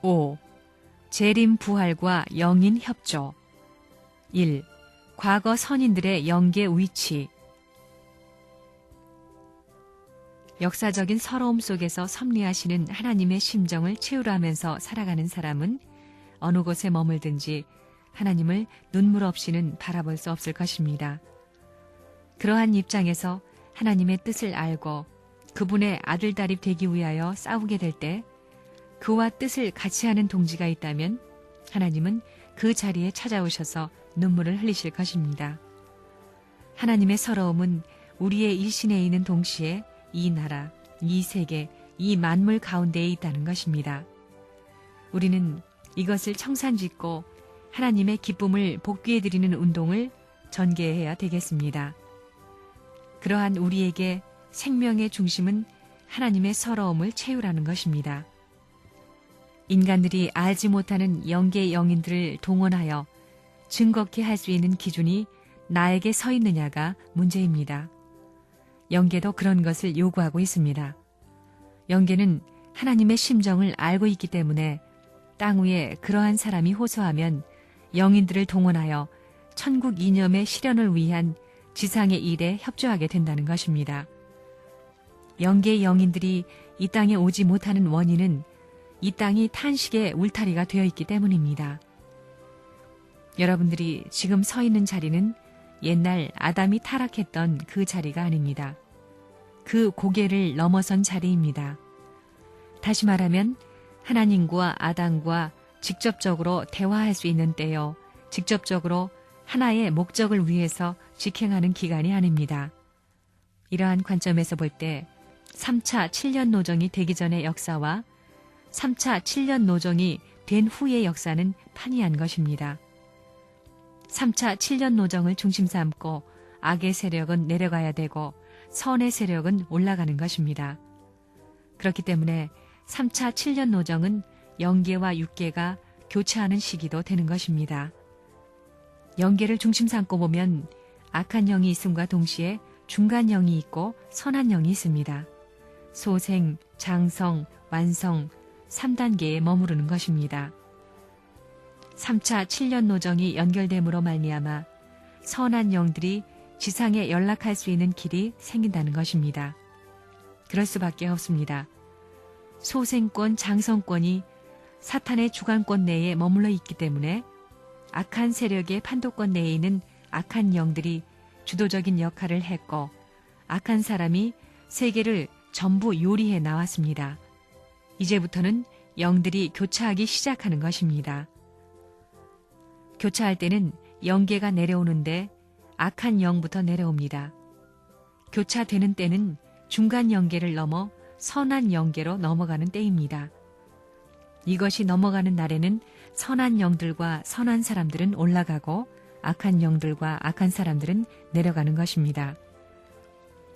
5. 재림 부활과 영인 협조. 1. 과거 선인들의 영계 위치. 역사적인 서러움 속에서 섭리하시는 하나님의 심정을 채우라면서 살아가는 사람은 어느 곳에 머물든지 하나님을 눈물 없이는 바라볼 수 없을 것입니다. 그러한 입장에서 하나님의 뜻을 알고 그분의 아들딸이 되기 위하여 싸우게 될 때 그와 뜻을 같이 하는 동지가 있다면 하나님은 그 자리에 찾아오셔서 눈물을 흘리실 것입니다. 하나님의 서러움은 우리의 일신에 있는 동시에 이 나라, 이 세계, 이 만물 가운데에 있다는 것입니다. 우리는 이것을 청산짓고 하나님의 기쁨을 복귀해드리는 운동을 전개해야 되겠습니다. 그러한 우리에게 생명의 중심은 하나님의 서러움을 채우라는 것입니다. 인간들이 알지 못하는 영계 영인들을 동원하여 증거케 할 수 있는 기준이 나에게 서 있느냐가 문제입니다. 영계도 그런 것을 요구하고 있습니다. 영계는 하나님의 심정을 알고 있기 때문에 땅 위에 그러한 사람이 호소하면 영인들을 동원하여 천국 이념의 실현을 위한 지상의 일에 협조하게 된다는 것입니다. 영계의 영인들이 이 땅에 오지 못하는 원인은 이 땅이 탄식의 울타리가 되어 있기 때문입니다. 여러분들이 지금 서 있는 자리는 옛날 아담이 타락했던 그 자리가 아닙니다. 그 고개를 넘어선 자리입니다. 다시 말하면 하나님과 아담과 직접적으로 대화할 수 있는 때요, 직접적으로 하나의 목적을 위해서 직행하는 기간이 아닙니다. 이러한 관점에서 볼 때 3차 7년 노정이 되기 전의 역사와 3차 7년 노정이 된 후의 역사는 판이한 것입니다. 3차 7년 노정을 중심 삼고 악의 세력은 내려가야 되고 선의 세력은 올라가는 것입니다. 그렇기 때문에 3차 7년 노정은 영계와 육계가 교차하는 시기도 되는 것입니다. 영계를 중심 삼고 보면 악한 영이 있음과 동시에 중간 영이 있고 선한 영이 있습니다. 소생, 장성, 완성, 3단계에 머무르는 것입니다. 3차 7년 노정이 연결됨으로 말미암아 선한 영들이 지상에 연락할 수 있는 길이 생긴다는 것입니다. 그럴 수밖에 없습니다. 소생권, 장성권이 사탄의 주관권 내에 머물러 있기 때문에 악한 세력의 판도권 내에 있는 악한 영들이 주도적인 역할을 했고 악한 사람이 세계를 전부 요리해 나왔습니다. 이제부터는 영들이 교차하기 시작하는 것입니다. 교차할 때는 영계가 내려오는데 악한 영부터 내려옵니다. 교차되는 때는 중간 영계를 넘어 선한 영계로 넘어가는 때입니다. 이것이 넘어가는 날에는 선한 영들과 선한 사람들은 올라가고 악한 영들과 악한 사람들은 내려가는 것입니다.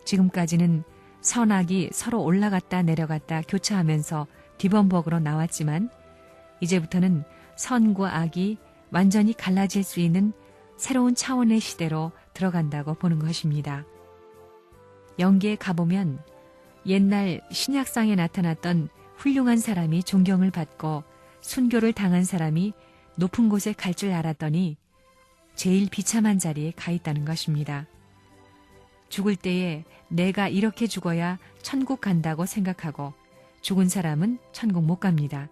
지금까지는 선악이 서로 올라갔다 내려갔다 교차하면서 뒤범벅으로 나왔지만 이제부터는 선과 악이 완전히 갈라질 수 있는 새로운 차원의 시대로 들어간다고 보는 것입니다. 영계에 가보면 옛날 신약상에 나타났던 훌륭한 사람이 존경을 받고 순교를 당한 사람이 높은 곳에 갈 줄 알았더니 제일 비참한 자리에 가 있다는 것입니다. 죽을 때에 내가 이렇게 죽어야 천국 간다고 생각하고 죽은 사람은 천국 못 갑니다.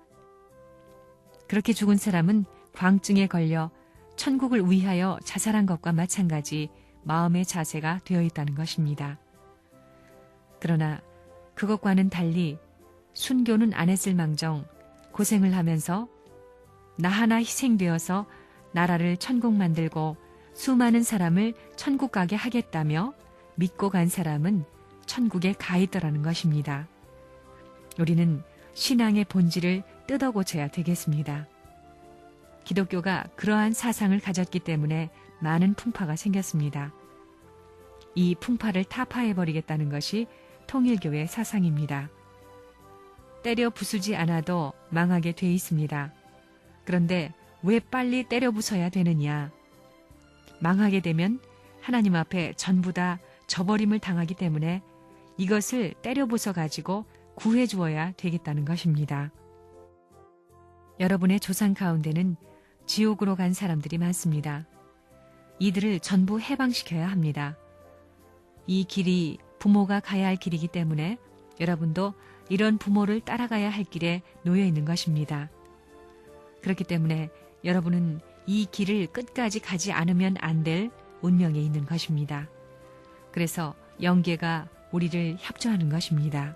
그렇게 죽은 사람은 광증에 걸려 천국을 위하여 자살한 것과 마찬가지 마음의 자세가 되어 있다는 것입니다. 그러나 그것과는 달리 순교는 안 했을 망정 고생을 하면서 나 하나 희생되어서 나라를 천국 만들고 수많은 사람을 천국 가게 하겠다며 믿고 간 사람은 천국에 가 있더라는 것입니다. 우리는 신앙의 본질을 뜯어 고쳐야 되겠습니다. 기독교가 그러한 사상을 가졌기 때문에 많은 풍파가 생겼습니다. 이 풍파를 타파해버리겠다는 것이 통일교의 사상입니다. 때려 부수지 않아도 망하게 돼 있습니다. 그런데 왜 빨리 때려 부숴야 되느냐? 망하게 되면 하나님 앞에 전부 다 저버림을 당하기 때문에 이것을 때려 부숴 가지고 구해 주어야 되겠다는 것입니다. 여러분의 조상 가운데는 지옥으로 간 사람들이 많습니다. 이들을 전부 해방시켜야 합니다. 이 길이 부모가 가야 할 길이기 때문에 여러분도 이런 부모를 따라가야 할 길에 놓여 있는 것입니다. 그렇기 때문에 여러분은 이 길을 끝까지 가지 않으면 안 될 운명에 있는 것입니다. 그래서 영계가 우리를 협조하는 것입니다.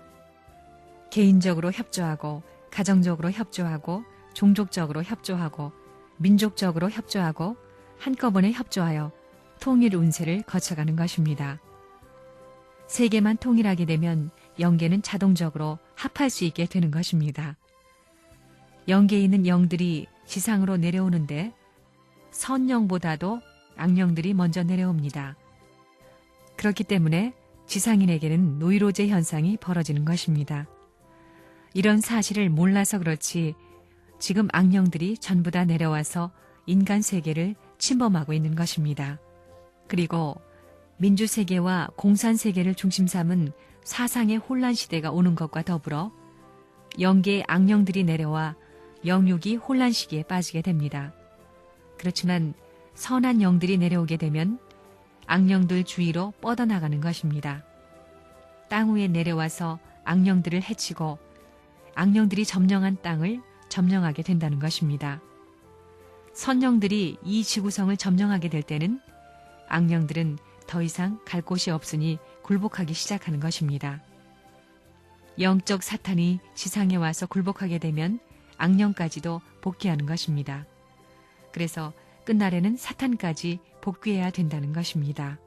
개인적으로 협조하고, 가정적으로 협조하고, 종족적으로 협조하고, 민족적으로 협조하고, 한꺼번에 협조하여 통일 운세를 거쳐가는 것입니다. 세계만 통일하게 되면 영계는 자동적으로 합할 수 있게 되는 것입니다. 영계에 있는 영들이 지상으로 내려오는데 선영보다도 악령들이 먼저 내려옵니다. 그렇기 때문에 지상인에게는 노이로제 현상이 벌어지는 것입니다. 이런 사실을 몰라서 그렇지 지금 악령들이 전부 다 내려와서 인간 세계를 침범하고 있는 것입니다. 그리고 민주세계와 공산세계를 중심 삼은 사상의 혼란 시대가 오는 것과 더불어 영계의 악령들이 내려와 영육이 혼란 시기에 빠지게 됩니다. 그렇지만 선한 영들이 내려오게 되면 악령들 주위로 뻗어나가는 것입니다. 땅 위에 내려와서 악령들을 해치고 악령들이 점령한 땅을 점령하게 된다는 것입니다. 선영들이 이 지구성을 점령하게 될 때는 악령들은 더 이상 갈 곳이 없으니 굴복하기 시작하는 것입니다. 영적 사탄이 지상에 와서 굴복하게 되면 악령까지도 복귀하는 것입니다. 그래서 끝날에는 사탄까지 복귀해야 된다는 것입니다.